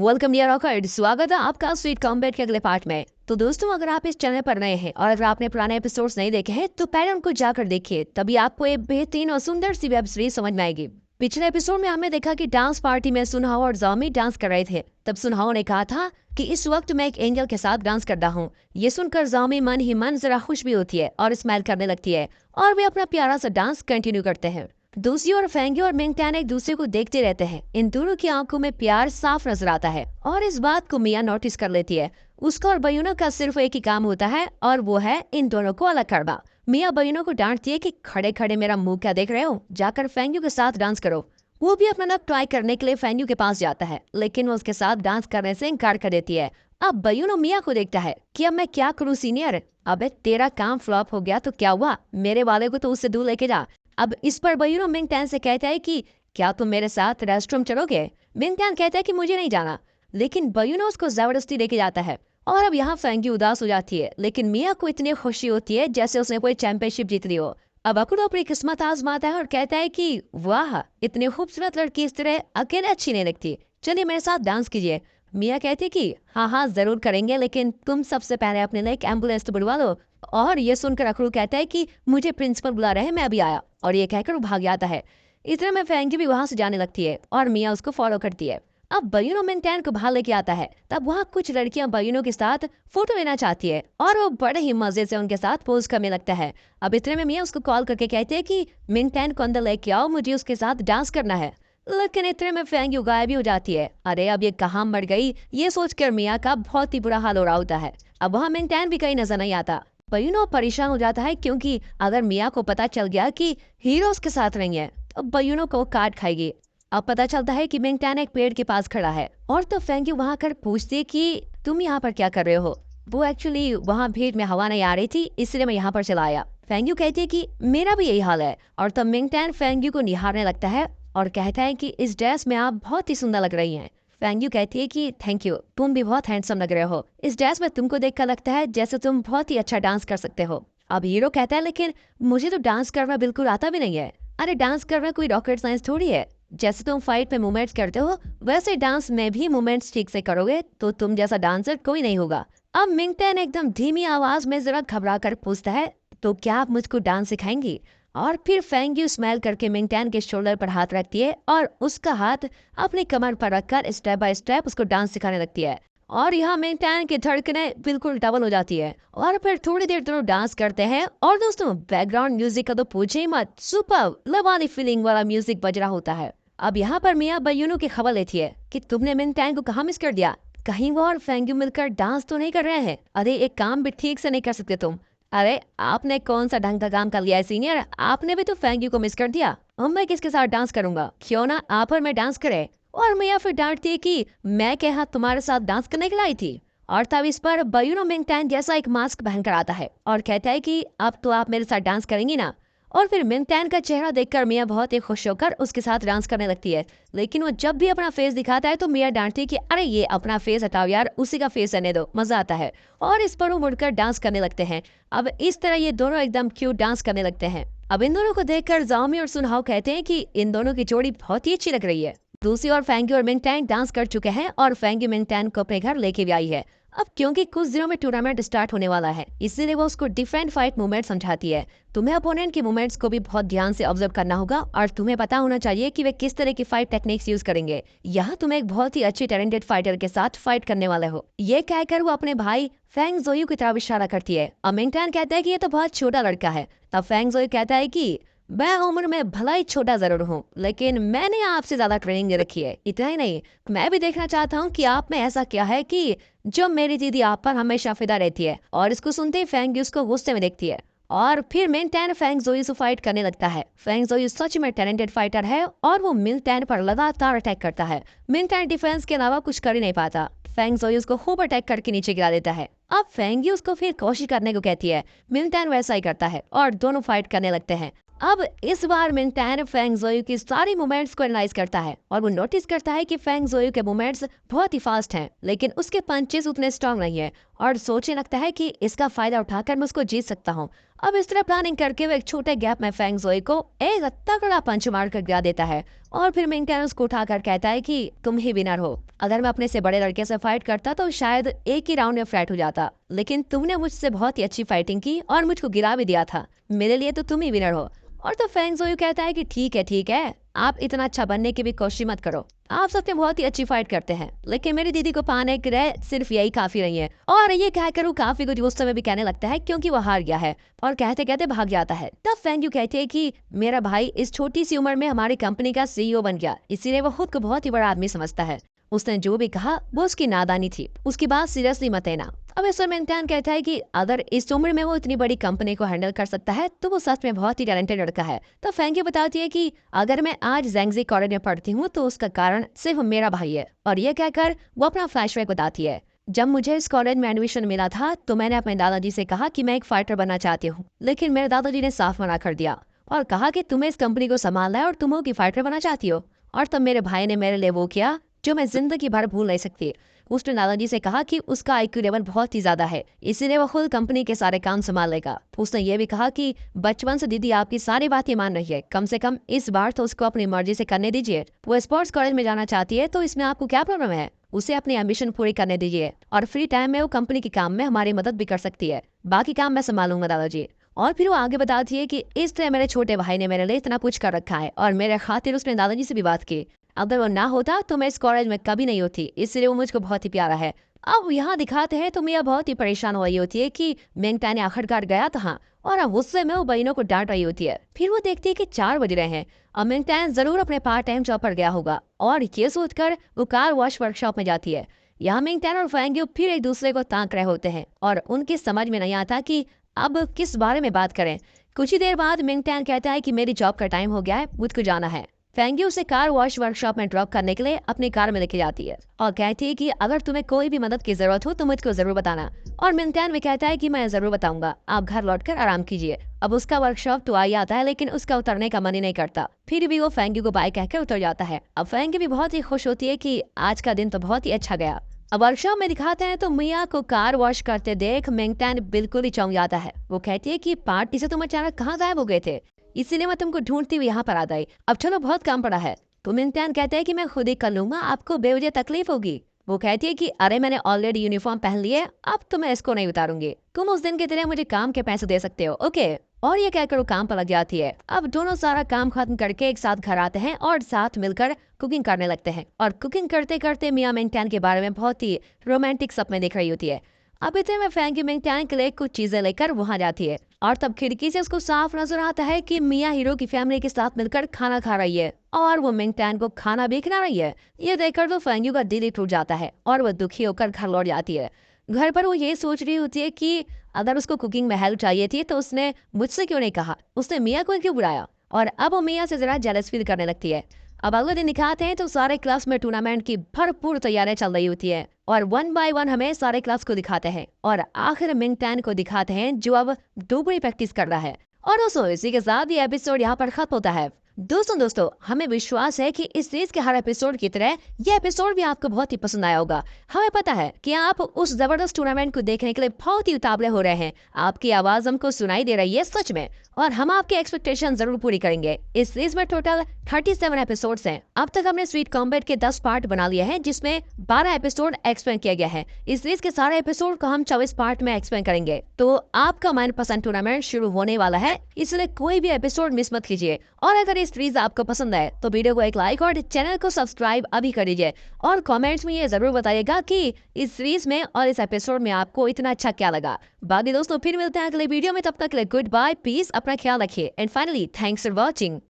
Welcome dear रॉकर्ड, स्वागत है आपका स्वीट कॉम्बैट के अगले पार्ट में। तो दोस्तों, अगर आप इस चैनल पर नए हैं और अगर आपने पुराने एपिसोड्स नहीं देखे हैं तो पहले उनको जाकर देखिए, तभी आपको एक बेहतरीन और सुंदर सी वेब सीरीज समझ में आएगी। पिछले एपिसोड में हमने देखा कि डांस पार्टी में सुनहाओ और जामी डांस कर रहे थे। तब सुनहाओ ने कहा था कि इस वक्त मैं एक एंजल के साथ डांस कर रहा हूँ। ये सुनकर जामी मन ही मन जरा खुश भी होती है और स्माइल करने लगती है और वे अपना प्यारा सा डांस कंटिन्यू करते हैं। दूसरी ओर फेंगी और मिंगटैन एक दूसरे को देखते रहते हैं। इन दोनों की आंखों में प्यार साफ नजर आता है और इस बात को मिया नोटिस कर लेती है। उसका और बयूनो का सिर्फ एक ही काम होता है और वो है इन दोनों को अलग करना। मिया बयूनो को डांटती है कि खड़े खड़े मेरा मुंह क्या देख रहे हो, जाकर फेंगी के साथ डांस करो। वो भी अपना लक ट्राई करने के लिए फेंगी के पास जाता है, लेकिन वो उसके साथ डांस करने से इनकार कर देती है। अब बयूनो मिया को देखता है कि अब मैं क्या करूँ सीनियर। अबे तेरा काम फ्लॉप हो गया तो क्या हुआ, मेरे वाले को तो उससे दूर लेके जा। अब इस पर बयूनो मिंगटैन से कहता है कि क्या तुम मेरे साथ रेस्टरूम चलोगे। मिंगटैन कहता है कि मुझे नहीं जाना, लेकिन बयूनो उसको जबरदस्ती लेके जाता है। और अब यहाँ फेंगी उदास हो जाती है, लेकिन मिया को इतनी खुशी होती है जैसे उसने कोई चैंपियनशिप जीत ली हो। अब अकुडो अपनी किस्मत आजमाता है और कहता है कि वाह, इतनी खूबसूरत लड़की इस तरह अकेले अच्छी नहीं लगती, चलिए मेरे साथ डांस कीजिए। मिया कहती कि हाँ हाँ जरूर करेंगे, लेकिन तुम सबसे पहले अपने लिए एक एम्बुलेंस तो बुलवा लो। और ये सुनकर अकड़ू कहता है कि मुझे प्रिंसिपल बुला रहे हैं, मैं अभी आया। और ये कहकर वो भाग जाता है। इस तरह में फेंगी भी वहां से जाने लगती है और मिया उसको फॉलो करती है। अब बयूनो मिंगटैन को बाहर लेके आता है। तब वहाँ कुछ लड़कियां बयूनो के साथ फोटो लेना चाहती है और वो बड़े ही मजे से उनके साथ पोज करने लगता है। अब इतने में मिया उसको कॉल करके कहते हैं कि मिंगटैन को अंदर लेके आओ, मुझे उसके साथ डांस करना है। लेकिन इतने में फेंगी गायब भी हो जाती है। अरे अब ये कहाँ मर गई, ये सोचकर मिया का बहुत ही बुरा हाल हो रहा होता है। अब वहाँ मिंगटैन भी कहीं नजर नहीं आता। बयूनो परेशान हो जाता है, क्योंकि अगर मिया को पता चल गया कि हीरोज के साथ नहीं है तो बयूनो को काट खाएगी। अब पता चलता है कि मिंगटैन एक पेड़ के पास खड़ा है और तो फेंगी वहां कर पूछती है कि तुम यहाँ पर क्या कर रहे हो। वो एक्चुअली वहाँ भीड़ में हवा नहीं आ रही थी, इसलिए मैं यहाँ पर चला आया। फेंगी कहती है कि मेरा भी यही हाल है। और तब मिंगटैन फेंगी को निहारने लगता है और कहता है कि इस ड्रेस में आप बहुत ही सुंदर लग रही हैं। फेंगी कहती है कि थैंक यू, तुम भी बहुत हैंडसम लग रहे हो। इस ड्रेस में तुमको देखकर लगता है जैसे तुम बहुत ही अच्छा डांस कर सकते हो। अब हीरो कहता है लेकिन मुझे तो डांस करना बिल्कुल आता भी नहीं है। अरे डांस करना कोई रॉकेट साइंस थोड़ी है। जैसे तुम फाइट में मूवमेंट्स करते हो वैसे डांस में भी मूवमेंट्स ठीक से करोगे तो तुम जैसा डांसर कोई नहीं होगा। अब मिंगटैन एकदम धीमी आवाज में जरा घबरा कर पूछता है तो क्या आप मुझको डांस सिखाएंगी। और फिर फेंगी स्माइल करके मिंगटैन के शोल्डर पर हाथ रखती है और उसका हाथ अपनी कमर पर रखकर स्टेप बाय स्टेप उसको डांस सिखाने लगती है। और यहाँ मिंगटैन की धड़कनें बिल्कुल डबल हो जाती है और फिर थोड़ी देर दोनों डांस करते हैं। और दोस्तों, बैकग्राउंड म्यूजिक का तो पूछे ही मत, सुपर लव वाली फीलिंग वाला म्यूजिक बज रहा होता है। अब यहाँ पर मिया बयूनो की खबर लेती है कि तुमने मिंगटैन को कहाँ मिस कर दिया, कहीं वो और फेंगी मिलकर डांस तो नहीं कर रहे हैं। अरे एक काम भी ठीक से नहीं कर सकते तुम। अरे आपने कौन सा ढंग का काम कर लिया है सीनियर, आपने भी तो फेंगी को मिस कर दिया। अब मैं किसके साथ डांस करूंगा, क्यों ना आप और मैं डांस करे। और मिया फिर डांटती है कि मैं क्या हाथ तुम्हारे साथ डांस करने के लाई थी। और तब इस पर बयूनो मिंगटैन जैसा एक मास्क पहनकर आता है और कहता है कि अब तो आप मेरे साथ डांस करेंगी ना। और फिर मिंगटैन का चेहरा देखकर मिया बहुत ही खुश होकर उसके साथ डांस करने लगती है। लेकिन वो जब भी अपना फेस दिखाता है तो मिया डांटती है कि अरे ये अपना फेस हटाओ यार, उसी का फेस रहने दो, मजा आता है। और इस पर वो मुड़कर डांस करने लगते हैं। अब इस तरह ये दोनों एकदम क्यूट डांस करने लगते हैं। अब इन दोनों को देखकर जाओमी और सुनहाओ कहते हैं कि इन दोनों की जोड़ी बहुत ही अच्छी लग रही है। दूसरी ओर फेंगी और मिंगटैन डांस कर चुके हैं और फेंगी मिंगटैन को अपने घर लेके भी आई है। अब क्योंकि कुछ दिनों में टूर्नामेंट स्टार्ट होने वाला है, इसीलिए वो उसको डिफरेंट फाइट मूवमेंट समझाती है। तुम्हें अपोनेंट के मूवमेंट्स को भी बहुत ध्यान से ऑब्जर्व करना होगा और तुम्हें पता होना चाहिए कि वे किस तरह की फाइट टेक्निक्स यूज करेंगे। यहाँ तुम एक बहुत ही अच्छी टैलेंटेड फाइटर के साथ फाइट करने वाले हो। ये कहकर वो अपने भाई फेंग जोयू की तरफ इशारा करती है। और मिंगटैन कहता है कि ये तो बहुत छोटा लड़का है। तब फेंग जोयू कहता है कि मैं उम्र में भला ही छोटा जरूर हूँ, लेकिन मैंने आपसे ज्यादा ट्रेनिंग रखी है। इतना ही नहीं, मैं भी देखना चाहता हूँ कि आप में ऐसा क्या है कि जो मेरी दीदी आप पर हमेशा फिदा रहती है। और इसको सुनते ही फेंगी उसको गुस्से में देखती है और फिर मिंगटैन फेंग जोई से फाइट करने लगता है। फेंग जोई सच में टैलेंटेड फाइटर है और वो मिंगटैन पर लगातार अटैक करता है। मिंगटैन डिफेंस के अलावा कुछ कर ही नहीं पाता। फेंग जोई उसको खूब अटैक करके नीचे गिरा देता है। अब फेंगी उसको फिर कोशिश करने को कहती है। मिंगटैन वैसा ही करता है और दोनों फाइट करने लगते हैं। अब इस बार मिंगटैन फेंग जोयू की सारी मूवमेंट्स को एनालाइज करता है और वो नोटिस करता है कि फेंग जोयू के मूवमेंट्स बहुत ही फास्ट हैं, लेकिन उसके पंचेस उतने स्ट्रांग नहीं है और सोचने लगता है कि इसका फायदा उठाकर मैं उसको जीत सकता हूँ। अब इस तरह प्लानिंग करके वो एक छोटे गैप में फेंग जोई को एक तगड़ा पंच मार कर गिरा देता है और फिर मिंग टैन उसको उठाकर कहता है कि तुम ही विनर हो। अगर मैं अपने से बड़े लड़के से फाइट करता तो शायद एक ही राउंड में फ्लैट हो जाता, लेकिन तुमने मुझसे बहुत ही अच्छी फाइटिंग की और मुझको गिरा भी दिया था। मेरे लिए तो तुम ही विनर हो। और तो फेंग जोई कहता है कि ठीक है, आप इतना अच्छा बनने की भी कोशिश मत करो। आप सबसे बहुत ही अच्छी फाइट करते हैं, लेकिन मेरी दीदी को पाने के लिए सिर्फ यही काफी नहीं है। और ये कहकर वो काफी कुछ गुस्से में भी कहने लगता है क्योंकि वो हार गया है और कहते कहते भाग जाता है। तब फेंग यू कहती है कि मेरा भाई इस छोटी सी उम्र में हमारी कंपनी का सीईओ बन गया, इसीलिए वो खुद को बहुत ही बड़ा आदमी समझता है। उसने जो भी कहा वो उसकी नादानी थी, उसकी बात सीरियसली मत लेना। अब इस मिंग टैन कहता है कि अगर इस उम्र में वो इतनी बड़ी कंपनी को हैंडल कर सकता है तो वो सच में बहुत ही टैलेंटेड लड़का है। तो फेंग यू बताती है कि अगर मैं आज ज़ेंगजी कॉलेज में पढ़ती हूँ तो उसका कारण सिर्फ मेरा भाई है। और ये कहकर वो अपना फ्लैशबैक बताती है। जब मुझे इस कॉलेज में एडमिशन मिला था तो मैंने अपने दादाजी से कहा कि मैं एक फाइटर बनना चाहती हूँ, लेकिन मेरे दादाजी ने साफ मना कर दिया और कहा कि तुम्हें इस कंपनी को संभालना है और तुम हो कि फाइटर बनना चाहती हो। और तब मेरे भाई ने मेरे लिए वो किया जो मैं जिंदगी भर भूल नहीं सकती। उसने दादाजी से कहा कि उसका आईक्यू लेवल बहुत ही ज्यादा है, इसीलिए वो खुद कंपनी के सारे काम संभाल लेगा। उसने ये भी कहा कि बचपन से दीदी आपकी सारी बातें मान रही है, कम से कम इस बार तो उसको अपनी मर्जी से करने दीजिए। वो स्पोर्ट्स कॉलेज में जाना चाहती है तो इसमें आपको क्या प्रॉब्लम है? उसे अपनी एम्बिशन पूरी करने दीजिए और फ्री टाइम में वो कंपनी के काम में हमारी मदद भी कर सकती है। बाकी काम मैं संभालूंगा दादाजी। और फिर वो आगे बताती है कि इस तरह मेरे छोटे भाई ने मेरे लिए इतना कुछ कर रखा है और मेरे खातिर उसने दादाजी से भी बात की। अगर वो ना होता तो मैं इस कॉलेज में कभी नहीं होती, इसलिए वो मुझको बहुत ही प्यारा है। अब यहाँ दिखाते हैं तो मिया बहुत ही परेशान हो रही होती है कि मिंग टैन आखिरकार गया था और अब गुस्से में वो बहनों को डांट रही होती है। फिर वो देखती है कि 4 बज रहे हैं और मिंग टैन जरूर अपने पार्ट टाइम जॉब पर गया होगा और ये सोचकर वो कार वॉश वर्कशॉप में जाती है। यहाँ मिंग टैन और फेंग यू फिर एक दूसरे को ताक रहे होते हैं और उनकी समझ में नहीं आता कि अब किस बारे में बात करें। कुछ ही देर बाद मिंग टैन कहता है कि मेरी जॉब का टाइम हो गया है, मुझको जाना है। फेंग यू उसे कार वॉश वर्कशॉप में ड्रॉप करने के लिए अपनी कार में लेके जाती है और कहती है कि अगर तुम्हें कोई भी मदद की जरूरत हो तो मुझको जरूर बताना। और मिंग टैन भी कहता है कि मैं जरूर बताऊंगा, आप घर लौटकर आराम कीजिए। अब उसका वर्कशॉप तो आ ही आता है, लेकिन उसका उतरने का मन ही नहीं करता। फिर भी वो फेंग यू को बाय कहकर उतर जाता है। अब फेंग यू भी बहुत ही खुश होती है कि आज का दिन तो बहुत ही अच्छा गया। अब वर्कशॉप में दिखाते हैं तो मिया को कार वॉश करते देख मिंग टैन बिल्कुल ही चौंक जाता है। वो कहती है कि पार्टी से तुम अचानक कहाँ गायब हो गए थे, इसीलिए मैं तुमको ढूंढती हुई यहाँ पर आ गई। अब चलो बहुत काम पड़ा है। तो मिंग टैन कहते हैं कि मैं खुद ही कर लूंगा, आपको बेवजह तकलीफ होगी। वो कहती है कि अरे मैंने ऑलरेडी यूनिफॉर्म पहन ली है, अब तो मैं इसको नहीं उतारूंगी। तुम उस दिन की तरह मुझे काम के पैसे दे सकते हो, ओके? और ये कहकर वो काम पर लग जाती है। अब दोनों सारा काम खत्म करके एक साथ घर आते हैं और साथ मिलकर कुकिंग करने लगते हैं। और कुकिंग करते करते मिया मिंग टैन के बारे में बहुत ही रोमांटिक सपने देख रही होती है। अब इतने में फेंग यू मिंग टैन के लिए कुछ चीजें लेकर वहां जाती है और तब खिड़की से उसको साफ नजर आता है कि मिया हीरो की फैमिली के साथ मिलकर खाना खा रही है और वो मिंग टैन को खाना भी खिला रही है। ये देखकर तो फेंग यू का दिल ही टूट जाता है और वो दुखी होकर घर लौट जाती है। घर पर वो ये सोच रही होती है कि अगर उसको कुकिंग में हेल्प चाहिए थी तो उसने मुझसे क्यों नहीं कहा, उसने मिया को क्यों बुलाया। और अब वो मिया से जरा जेलस फील करने लगती है। अब अगले दिन दिखाते हैं तो सारे क्लास में टूर्नामेंट की भरपूर तैयारियां चल रही होती है और 1 बाय 1 हमें सारे क्लास को दिखाते हैं और आखिर मिंग टैन को दिखाते हैं जो अब दोबारा प्रैक्टिस कर रहा है। और दोस्तों इसी के साथ ये एपिसोड यहाँ पर खत्म होता है। दोस्तों हमें विश्वास है कि इस सीरीज के हर एपिसोड की तरह ये एपिसोड भी आपको बहुत ही पसंद आया होगा। हमें पता है कि आप उस जबरदस्त टूर्नामेंट को देखने के लिए बहुत ही उतावले हो रहे हैं। आपकी आवाज हमको सुनाई दे रही है सच में, और हम आपके एक्सपेक्टेशन जरूर पूरी करेंगे। इस सीरीज में टोटल 37 एपिसोड्स हैं। अब तक हमने स्वीट कॉम्बैट के 10 पार्ट बना लिए हैं जिसमें 12 एपिसोड एक्सप्लेन किया गया है। इस सीरीज के सारे एपिसोड को हम 24 पार्ट में एक्सप्लेन करेंगे। तो आपका मनपसंद टूर्नामेंट शुरू होने वाला है, इसलिए कोई भी एपिसोड मिस मत कीजिए। और अगर इस सीरीज आपको पसंद है तो वीडियो को एक लाइक और चैनल को सब्सक्राइब अभी कर दीजिए और कमेंट्स में ये जरूर बताइएगा कि इस सीरीज में और इस एपिसोड में आपको इतना अच्छा क्या लगा। बाकी दोस्तों फिर मिलते हैं अगले वीडियो में, तब तक के लिए गुड बाय, पीस, अपना ख्याल रखिए and finally thanks for watching.